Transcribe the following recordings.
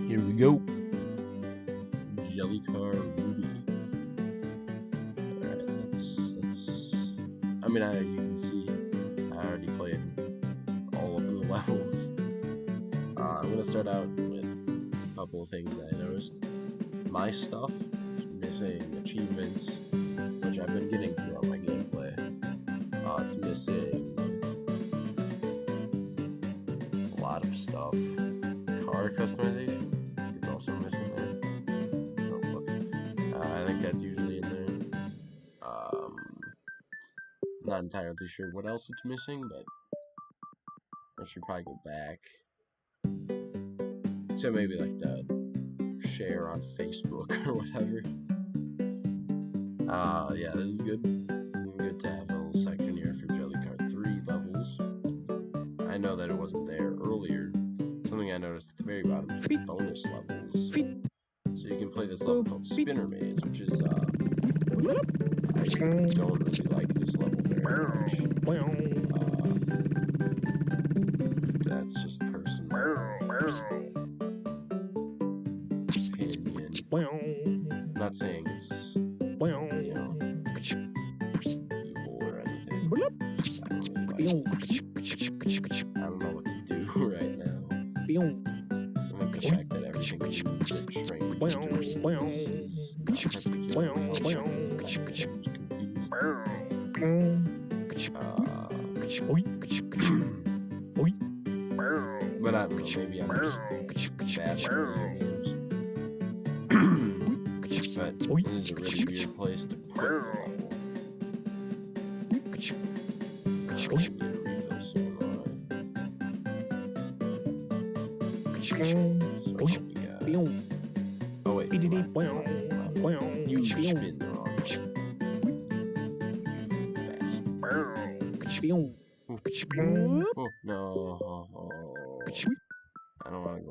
Here we go. JellyCar Ruby. Alright, let's... I mean, you can see I already played all of the levels. I'm gonna start out with a couple of things that I noticed. My stuff is missing achievements, which I've been getting throughout my gameplay. It's missing a lot of stuff. Car customization is also missing there. Oh, whoops. I think that's usually in there. Not entirely sure what else it's missing, but I should probably go back. So maybe like the share on Facebook or whatever. Yeah, this is good. Good to have a little section here for JellyCar 3 levels. I know that it wasn't there earlier. Something I noticed at the very bottom is bonus levels. So you can play this level called Spinner Maze, which is, I don't really like this level very much. That's just personal opinion. I'm not saying it's, you know, evil or anything. I don't know what to do right now. I'm gonna check that everything is strange. But I don't know, maybe I'm just bad at video games. But this is a really weird place to put the level. I need a refill soon, So what we got? Oh wait, you spin the wrong way. Oh no. I don't want to go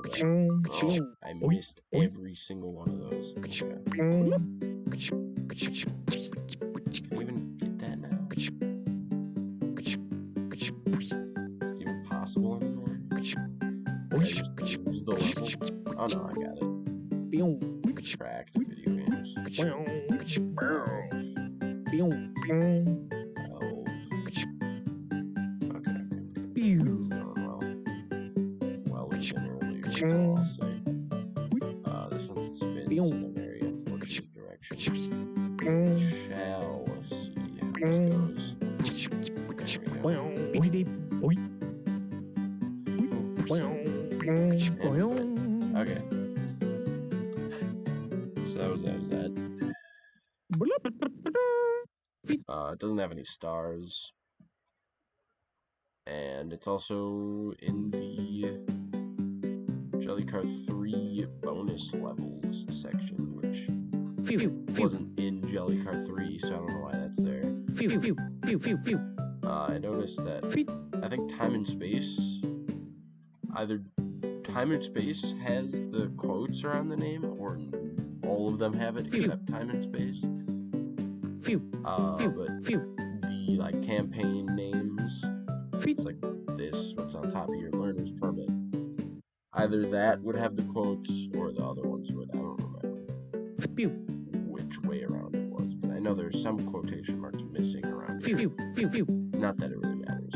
back. Oh, I missed every single one of those. Okay. Can I even get that now? Is it even possible anymore? I just lose the level? Oh no, I got it. Tracked video games. So I'll say. This one spins in a very unfortunate direction. Shall see how this goes. Okay. So that was that. It doesn't have any stars. And it's also in the JellyCar 3 bonus levels section, which wasn't in JellyCar 3, so I don't know why that's there. I noticed that I think Time and Space, either Time and Space has the quotes around the name, or all of them have it except Time and Space. But the like campaign names, it's like this, what's on top of your learner's permit. Either that would have the quotes, or the other ones would. I don't remember which way around it was, but I know there's some quotation marks missing around here. Not that it really matters.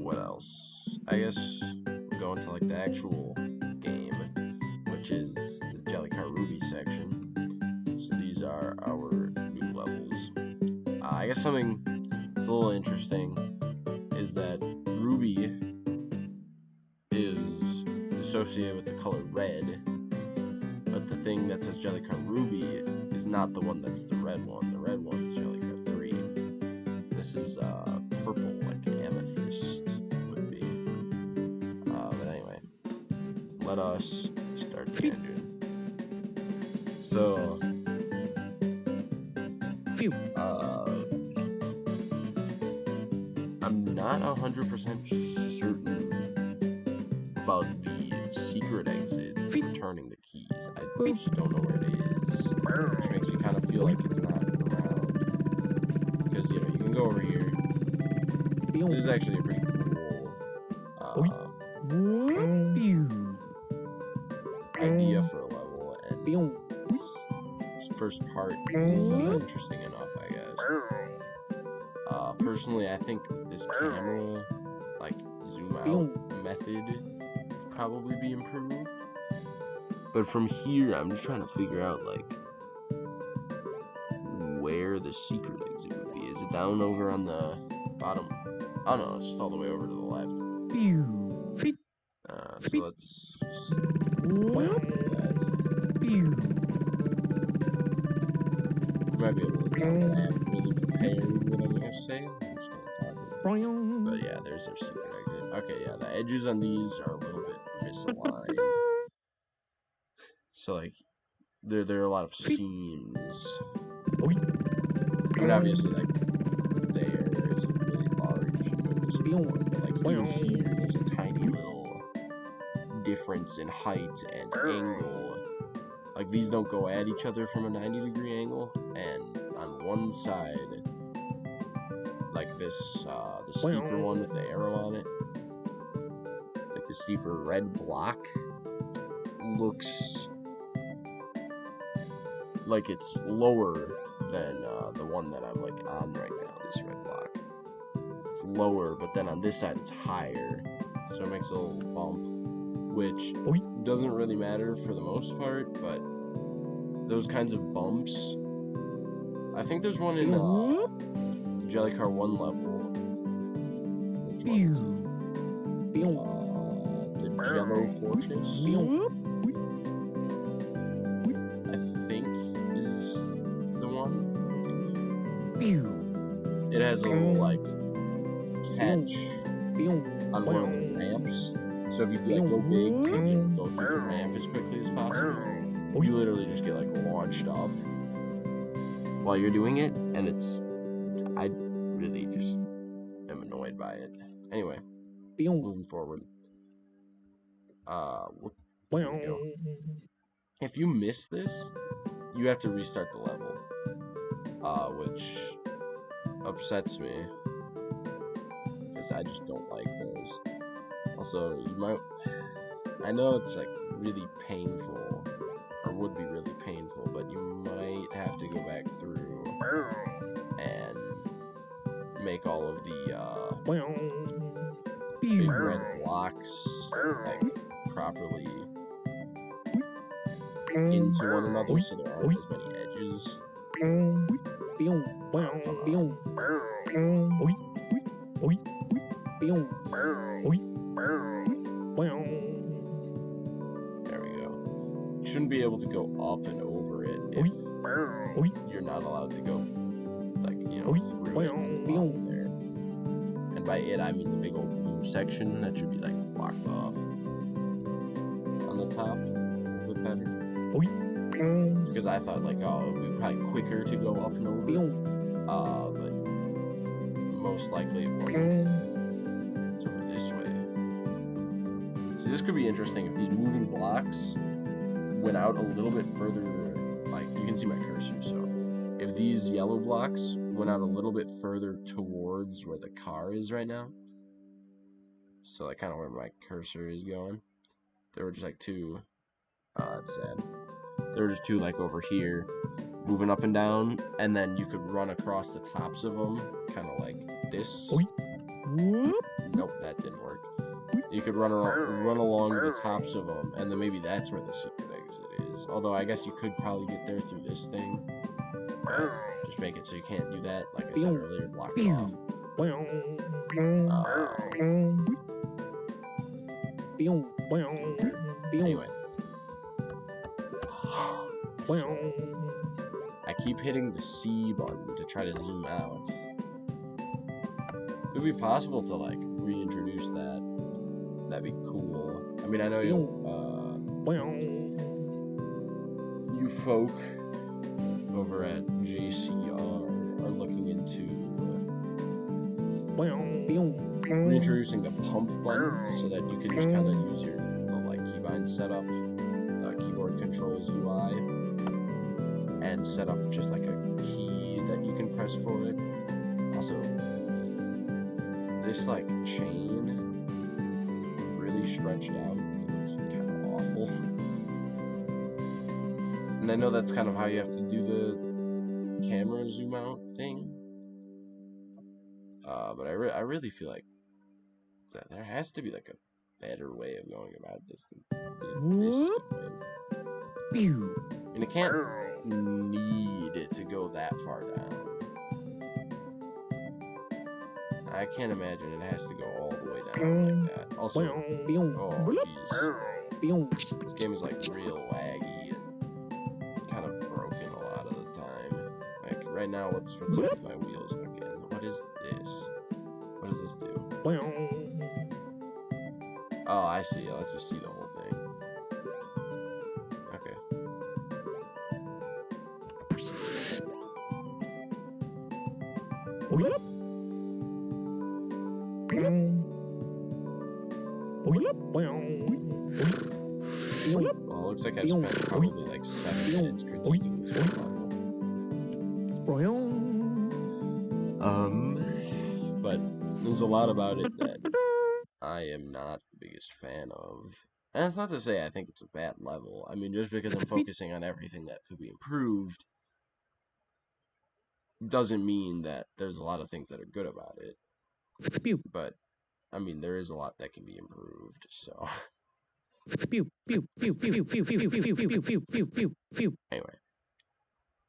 What else? I guess we'll go into like the actual game, which is the JellyCar Ruby section. So these are our new levels. I guess something that's a little interesting is that Ruby is associated with the color red, but the thing that says JellyCar Ruby is not the one that's the red one. The red one is JellyCar 3. This is purple, like amethyst would be. But anyway, let us start the engine. So, I'm not 100% certain about the secret exit for turning the keys. I just don't know where it is, which makes me kind of feel like it's not around. Because, you know, you can go over here. This is actually a pretty cool idea for a level, and this first part is interesting enough, I guess. Personally, I think this camera, like, zoom out method could probably be improved. But from here, I'm just trying to figure out, like, where the secret exit would be. Is it down over on the bottom? Oh no, it's just all the way over to the left. So let's just that. You might be able to tell that I haven't really prepared what I'm gonna say. I'm just gonna talk. But yeah, there's our secret exit. Okay, yeah, the edges on these are a little bit misaligned. So like, there are a lot of seams. I mean, obviously, like, there is a really large noticeable one, but like here, there's a tiny little difference in height and angle. Like, these don't go at each other from a 90-degree angle, and on one side, like this, the steeper one with the arrow on it, like the steeper red block, looks like it's lower than the one that I'm like on right now, this red block. It's lower, but then on this side it's higher, so it makes a little bump, which doesn't really matter for the most part, but those kinds of bumps, I think there's one in JellyCar 1 level. Which one is it? The Jello Fortress, I think is the one. It has a little, like, catch on one of the ramps. So if you like go big, so you can go through the ramp as quickly as possible, you literally just get like launched up while you're doing it, and it's, I really just am annoyed by it. Anyway, moving forward. There we go. If you miss this, you have to restart the level, which upsets me because I just don't like those. Also, you might, I know it's like really painful, or would be really painful, but you might have to go back through and make all of the big red blocks like properly into one another, so there aren't as many edges. There we go. You shouldn't be able to go up and over it if you're not allowed to go, like, you know, through it on the bottom there. And by it, I mean the big old blue section that should be, like, blocked off on the top a bit better. Because I thought, like, oh, it would be probably quicker to go up and over, but most likely it wasn't. It's over this way. So this could be interesting if these moving blocks went out a little bit further, like, you can see my cursor, so if these yellow blocks went out a little bit further towards where the car is right now, so like kind of where my cursor is going, there were just like two, it's sad, there were just two like over here, moving up and down, and then you could run across the tops of them, kind of like this. Nope, that didn't work. You could run along the tops of them, and then maybe that's where the secret exit is. Although I guess you could probably get there through this thing. Just make it so you can't do that, like I said earlier, block it off. Anyway. I keep hitting the C button to try to zoom out. Could be possible to like reintroduce that. That'd be cool. I mean, I know you folk over at JCR are looking into reintroducing the pump button so that you can just kind of use your like keybind setup, keyboard controls UI, and set up just like a key that you can press for it. Also, this like chain really stretched out. It looks kind of awful. And I know that's kind of how you have to do the camera zoom out thing. But I really feel like there has to be like a better way of going about this than this. I mean, it can't need it to go that far down. I can't imagine it has to go all the way down like that. Also, oh jeez, this game is like real laggy and kind of broken a lot of the time. Like right now, what's up with my wheels? Okay, what is this? What does this do? Oh, I see. Let's just see the whole thing. Okay. Well, it looks like I spent probably like 7 minutes critiquing this level. But there's a lot about it that I am not the biggest fan of. And that's not to say I think it's a bad level. I mean, just because I'm focusing on everything that could be improved doesn't mean that there's a lot of things that are good about it. But, I mean, there is a lot that can be improved, so... Anyway.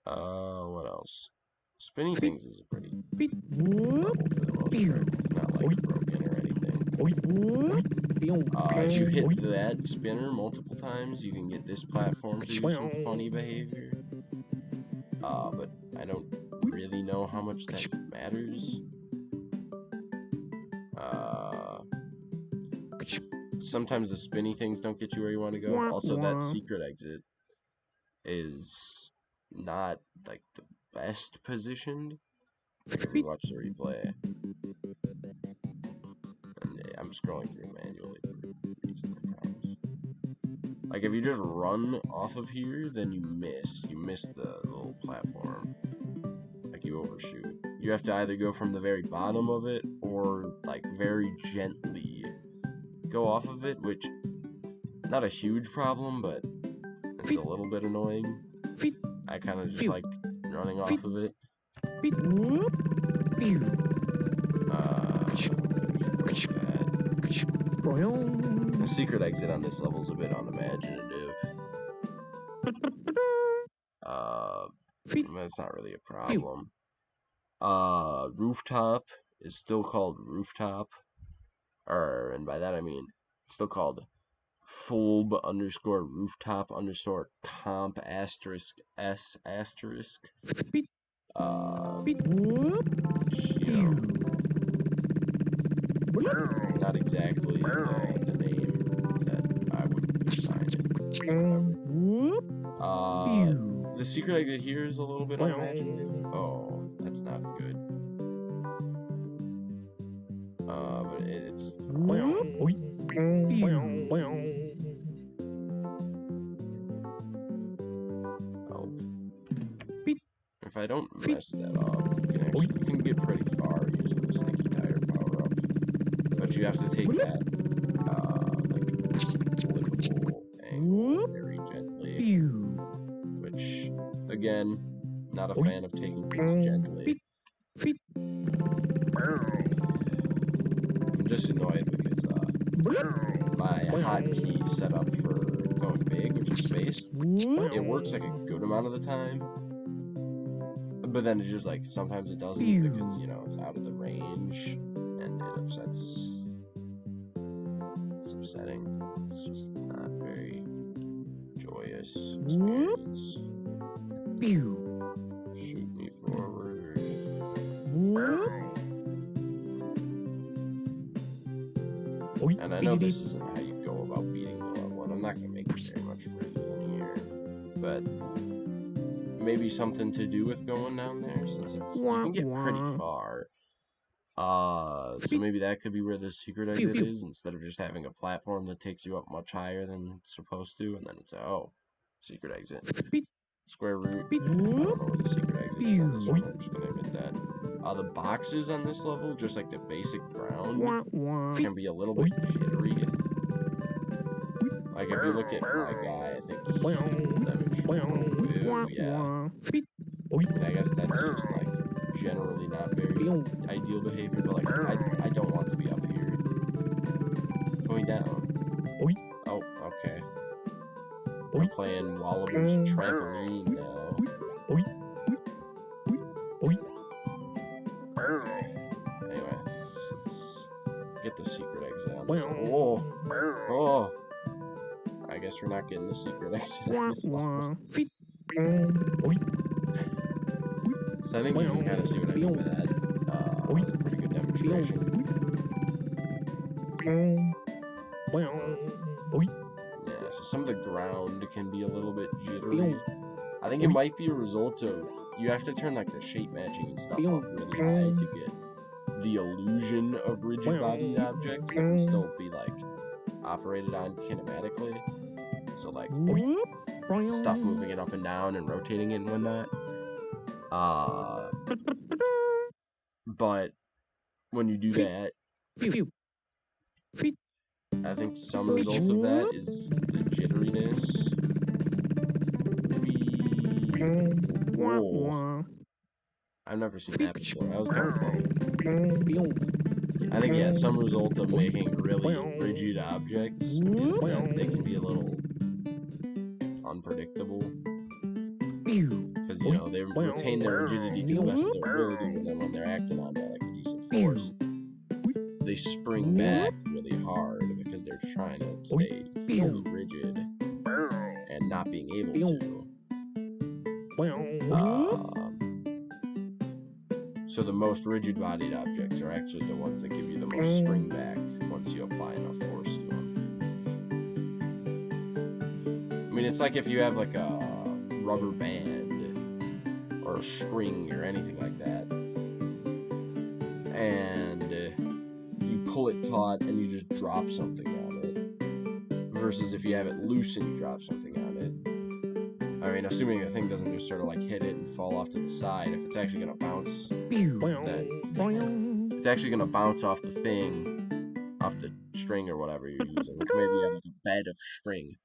What else? Spinning things is a pretty level for the most part. It's not like broken or anything. If you hit that spinner multiple times, you can get this platform to do some funny behavior. But I don't really know how much that matters. Sometimes the spinny things don't get you where you want to go. Also, that secret exit is not, like, the best positioned. If you watch the replay. And I'm scrolling through manually for a reason, I promise. Like, if you just run off of here, then you miss. You miss the little platform. Like, you overshoot. You have to either go from the very bottom of it, or, like, very gently go off of it, which, not a huge problem, but it's a little bit annoying. I kind of just like running off of it. The secret exit on this level is a bit unimaginative. That's not really a problem. Rooftop is still called rooftop. And by that I mean, it's still called fulb_rooftop_comp *s*. Not exactly the name that I would assign it. The secret exit here is a little bit unimaginative. Oh, that's not good. But it's if I don't mess that up, you can get pretty far using the sticky tire power up. But you have to take that like flippable angle very gently. Which again, not a fan of taking things gently. I'm just annoyed because my hotkey set up for going big, which is space, it works like a good amount of the time. But then it's just like, sometimes it doesn't because, you know, it's out of the range and it upsets. It's upsetting. It's just not very joyous experience. Shoot me forward. And I know this isn't how you go about beating the level, and I'm not going to make it very much further than here. But maybe something to do with going down there, since you can get pretty far. So maybe that could be where the secret exit is, instead of just having a platform that takes you up much higher than it's supposed to, and then it's secret exit. Square root. I don't know where the secret exit is on this one, I'm just gonna admit that. The boxes on this level, just like the basic ground, can be a little bit jittery. Like, if you look at my guy, I think he'll demonstrate. Ooh, yeah. I mean, I guess that's just, like, generally not very ideal behavior, but, like, I don't want to be up here. Going down. Oh, okay. We're playing Wallaber's trampoline now. Okay. Anyway, let's get the secret exit on this. Oh! I guess we're not getting the secret exit on this level. So I think you can kind of see what I mean by that. That was a pretty good demonstration. Yeah, so some of the ground can be a little bit jittery. I think it might be a result of, you have to turn like the shape matching and stuff up really high to get the illusion of rigid bodied objects that can still be like operated on kinematically. So like stuff moving it up and down and rotating it and whatnot. But when you do that, I think some result of that is the jitteriness. Whoa. I've never seen that before. That was kind of funny. I think, yeah, some result of making really rigid objects is that they can be a little unpredictable. Because, you know, they retain their rigidity to the best of their ability, and then when they're acting on like a decent force, they spring back really hard because they're trying to stay fully rigid and not being able to. So the most rigid-bodied objects are actually the ones that give you the most spring back once you apply enough force to them. I mean, it's like if you have like a rubber band or a string or anything like that, and you pull it taut and you just drop something on it, versus if you have it loose and you drop something on it. I mean, assuming the thing doesn't just sort of like hit it and fall off to the side, if it's actually going to bounce, it's actually going to bounce off the thing, off the string or whatever you're using, which maybe you have like a bed of string.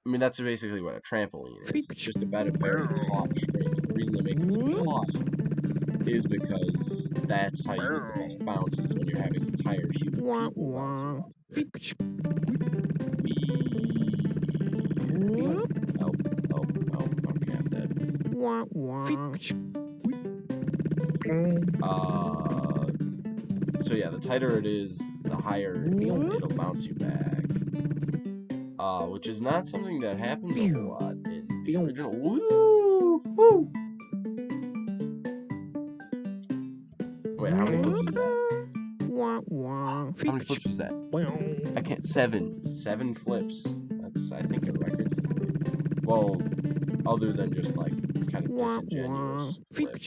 I mean, that's basically what a trampoline is. It's just a bed of very taut string. The reason they make it so taut is because that's how you get the best bounces when you're having entire human people bouncing off of it. Okay, I'm dead. So yeah, the tighter it is, the higher it'll bounce you back. Which is not something that happens a whole lot in the original. Woo! Wait, how many flips is that? How many flips is that? I can't. 7 flips. That's, I think, a record for me. Well, other than just like this kind of disingenuous flip.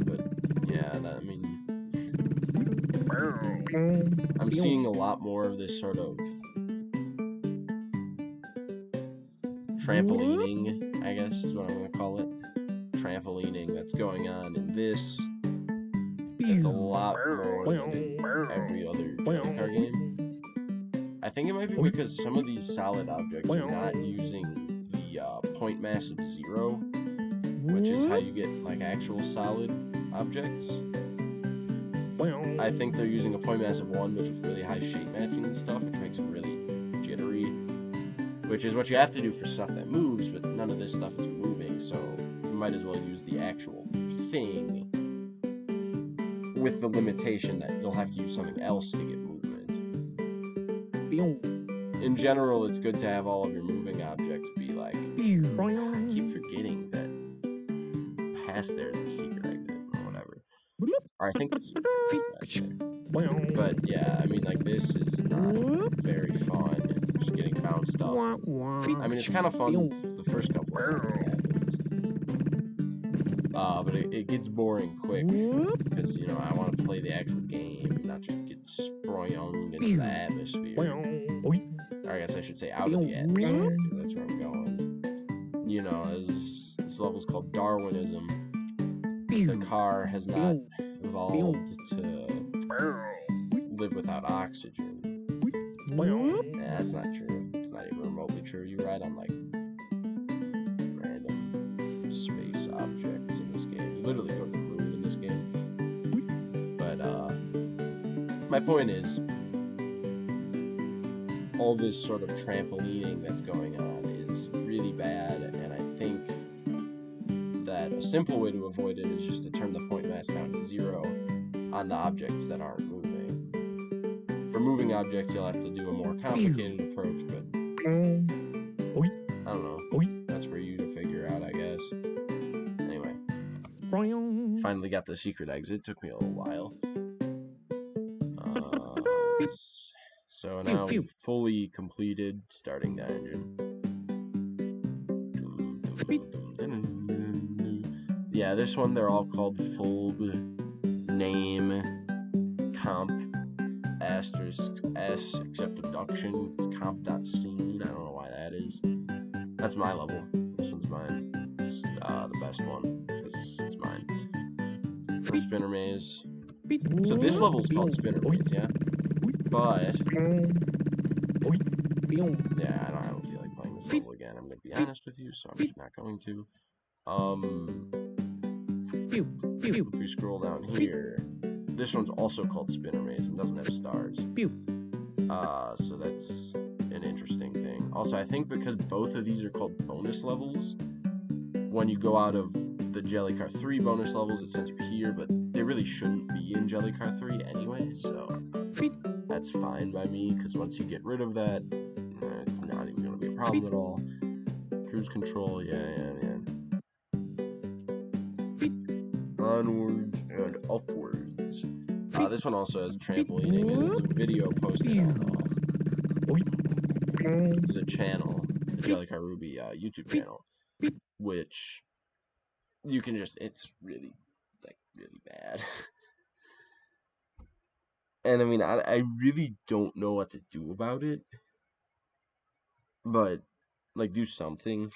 But yeah, I mean, I'm seeing a lot more of this sort of trampolining, I guess is what I'm going to call it. Trampolining that's going on in this. It's a lot more than in every other JellyCar game. I think it might be because some of these solid objects are not using the point mass of 0, which is how you get like actual solid objects. I think they're using a point mass of 1, which is really high shape matching and stuff, which makes them really jittery, which is what you have to do for stuff that moves, but none of this stuff is moving, so you might as well use the actual thing with the limitation that you'll have to use something else to get movement. In general, it's good to have all of your moving objects be like, I keep forgetting that past there is the secret exit or whatever. Or I think the secret exit is past there. But yeah, I mean, like, this is not very fun, just getting bounced up. I mean, it's kind of fun the first couple of times it happens. But it gets boring quick, because, you know, I want to play the actual game and not just get sprung into the atmosphere. Or I guess I should say out of the atmosphere, because that's where I'm going. You know, this level's called Darwinism. The car has not evolved to live without oxygen. Yeah, that's not true. It's not even remotely true. You ride on, like, random space objects in this game. You literally go to the moon in this game. But, my point is, all this sort of trampolining that's going on is really bad, and I think that a simple way to avoid it is just to turn the point mass down to 0 on the objects that aren't moving. For moving objects, you'll have to do a more complicated approach, but I don't know. That's for you to figure out, I guess. Anyway, finally got the secret exit. Took me a little while. So now we've fully completed starting the engine. Yeah, this one they're all called full name comp asterisk s except abduction. It's comp.scene. I don't know why that is. That's my level. This one's mine. It's the best one because it's mine. For Spinner Maze. So this level's called Spinner Maze, yeah. But yeah, I don't feel like playing this level again. I'm gonna be honest with you, so I'm just not going to. If we scroll down here, this one's also called Spinner Maze and doesn't have stars. So that's an interesting thing. Also, I think because both of these are called bonus levels, when you go out of the JellyCar 3 bonus levels, it says you're here, but they really shouldn't be in JellyCar 3 anyway, so that's fine by me, because once you get rid of that, it's not even going to be a problem at all. Cruise control, yeah. Onwards and upwards. This one also has trampolining, and there's a video posted on the channel, the JellyCar Ruby YouTube channel, which you can just, it's really, like, really bad. And I mean, I really don't know what to do about it, but, like, do something.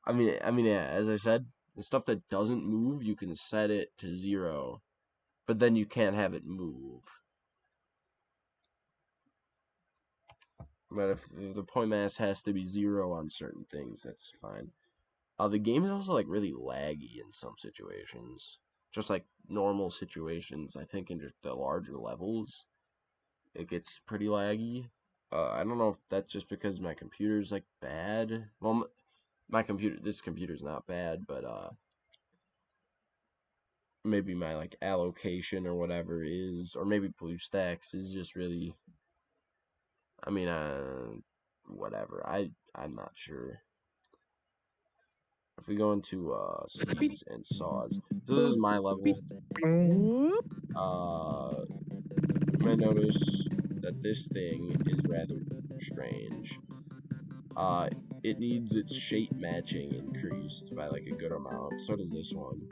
I mean, yeah, as I said, the stuff that doesn't move, you can set it to 0, but then you can't have it move. But if the point mass has to be 0 on certain things, that's fine. The game is also, like, really laggy in some situations. Just, like, normal situations. I think in just the larger levels, it gets pretty laggy. I don't know if that's just because my computer's, like, bad. Well, this computer's not bad, but, maybe my, like, allocation or whatever is, or maybe Bluestacks is just really, I mean, whatever. I'm not sure. If we go into, skis and saws, so this is my level. You might notice that this thing is rather strange. It needs its shape matching increased by, like, a good amount. So does this one.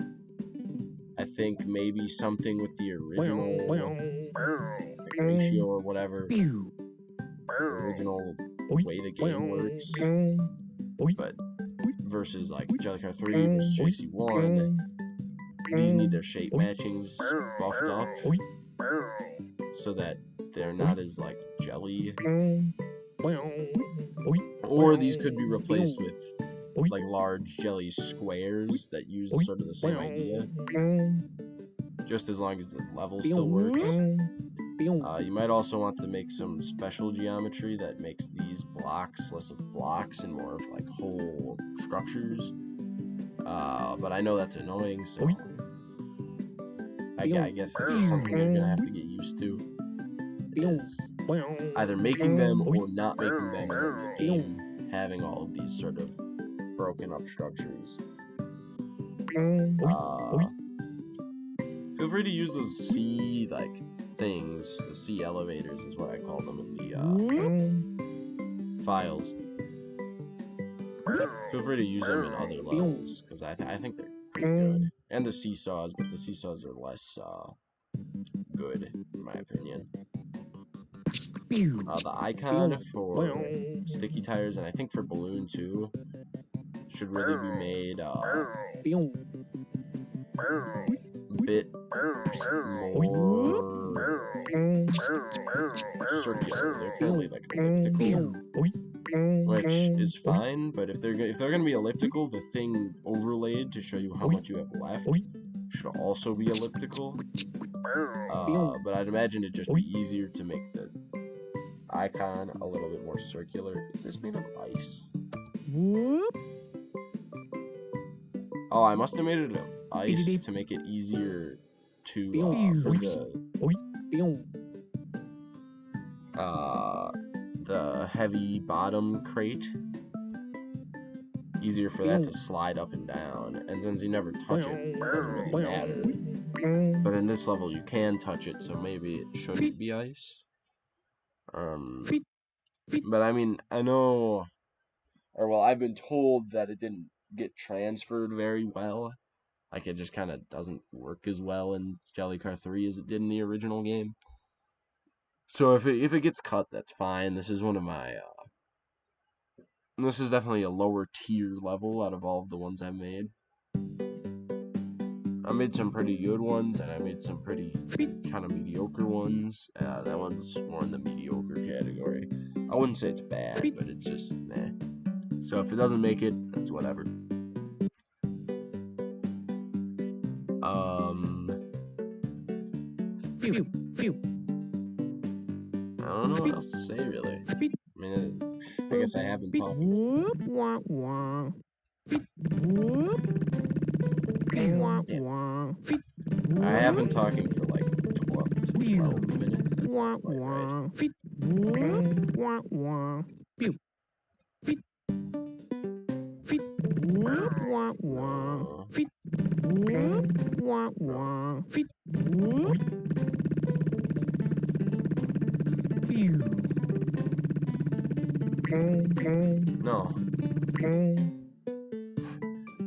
I think maybe something with the original, like, ratio or whatever, the original way the game works, but versus, like, JellyCar 3 versus JC1, these need their shape matchings buffed up so that they're not as, like, jelly. Or these could be replaced with, like, large jelly squares that use sort of the same idea, just as long as the level still works. You might also want to make some special geometry that makes these blocks less of blocks and more of, like, whole structures. But I know that's annoying, so I guess that's just something you're gonna have to get used to, is either making them or not making them, and then the game having all of these sort of broken up structures. Feel free to use those C, like, things. The C elevators is what I call them in the files. Feel free to use them in other levels, because I think they're pretty good. And the seesaws, but the seesaws are less good, in my opinion. The icon for sticky tires, and I think for balloon too, should really be made bit more circular. They're currently like elliptical, which is fine. But if they're gonna be elliptical, the thing overlaid to show you how much you have left should also be elliptical. But I'd imagine it'd just be easier to make the icon a little bit more circular. Is this made of ice? Oh, I must have made it of ice to make it easier to for the heavy bottom crate. Easier for that to slide up and down, and since you never touch it, it doesn't really matter. But in this level, you can touch it, so maybe it shouldn't be ice. But I mean, I know, or well, I've been told that it didn't get transferred very well. Like, it just kind of doesn't work as well in JellyCar 3 as it did in the original game. So if it gets cut, that's fine. This is one of my, this is definitely a lower tier level out of all of the ones I've made. I made some pretty good ones, and I made some pretty kind of mediocre ones. That one's more in the mediocre category. I wouldn't say it's bad, but it's just meh. So if it doesn't make it, that's whatever. I don't know what else to say, really. I mean, I guess I have been talking. I have been talking for like 12 minutes. That's not quite right. No.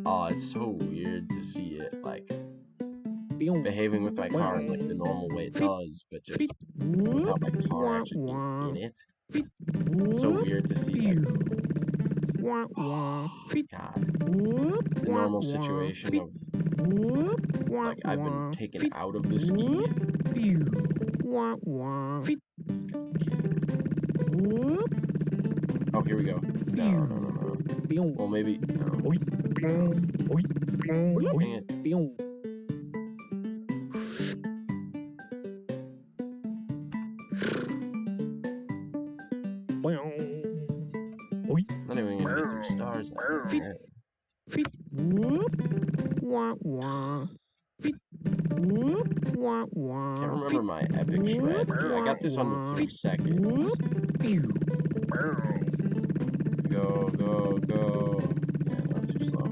Oh, it's so weird to see it, like, behaving with my car in, like, the normal way it does, but just without my car actually being in it. It's so weird to see, like, oh, God. The normal situation of, like, I've been taken out of the ski. Oh, here we go. No. Well, maybe. No. Dang it. Not even gonna get 3 stars now. Can't remember my epic shred. Dude, I got this under 3 seconds. Go. Yeah, no, too slow.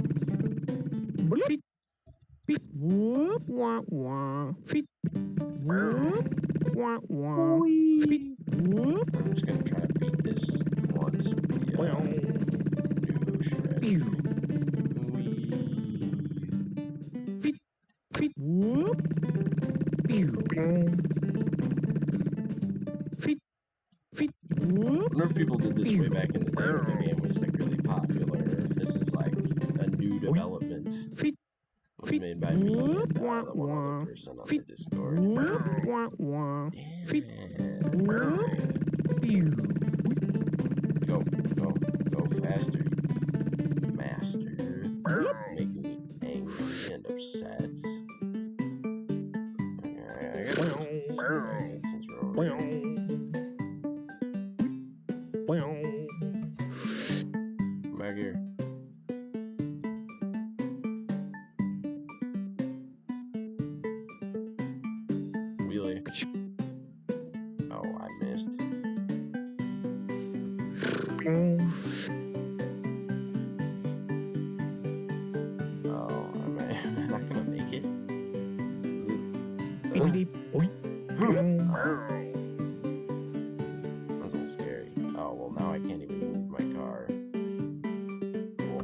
I'm just gonna try to beat this once with the new shred. I wonder if people did this way back in the day when the game was like really popular, or if this is like a new development. Was made by me and the one other person on the Discord. Go faster, you master. Making me angry and upset. Okay, I guess I'll just disconnect it since we're over here. Come back here. Wheelie. Oh, I missed. Oh, am I not gonna make it? That was a little scary. Oh, well, now I can't even move my car. Cool.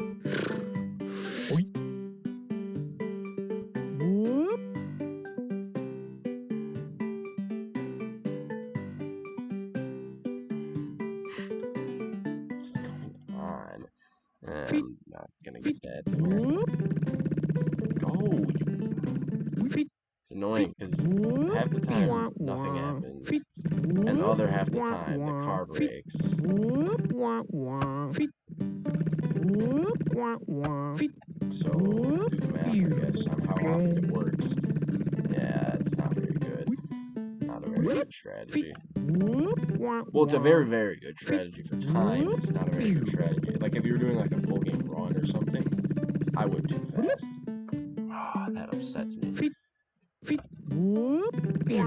What's going on? I'm not gonna get that. Go! annoying because half the time nothing happens, and the other half the time the car breaks. So do the math, I guess, on how often it works. Yeah, it's not very good. Not a very good strategy. Well, it's a very, very good strategy for time. It's not a very good strategy. Like, if you were doing, like, a full game run or something, I would too fast. Ah, that upsets me. If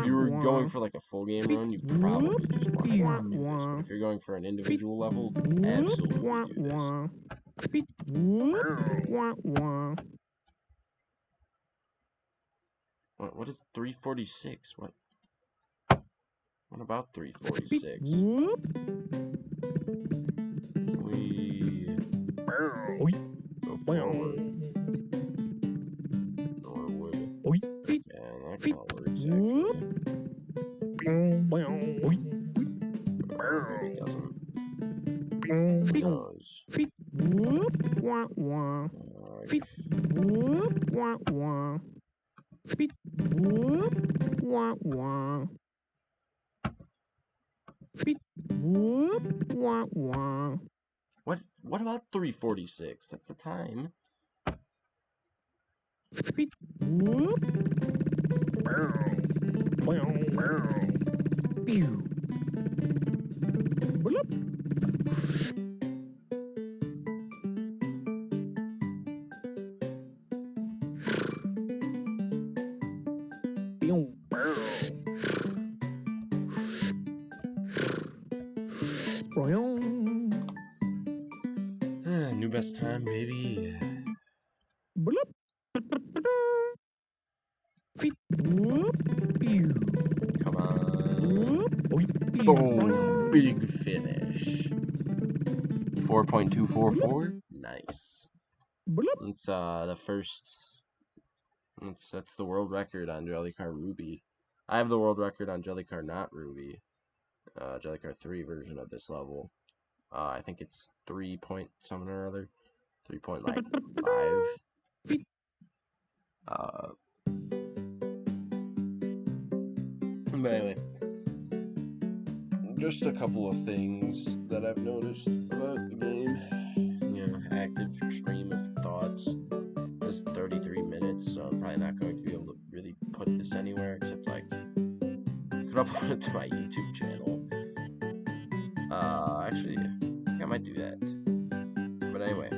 you were going for, like, a full game run, you probably just want to not do this. But if you're going for an individual level, absolutely do this. What is 346? What about 346? We go forward. Norwood. Yeah, that kind of works, actually. Maybe it doesn't. Who knows? What about 346? That's the time. New best time, baby. Come on. Boom. Big finish. 4.244. Nice. It's the first. That's the world record on JellyCar Ruby. I have the world record on JellyCar not Ruby. JellyCar 3 version of this level. I think it's 3 point something or other. 3.5. But anyway, just a couple of things that I've noticed about the game. You know, active stream of thoughts is 33 minutes, so I'm probably not going to be able to really put this anywhere except like could upload it to my YouTube channel. Actually, I think I might do that. But anyway,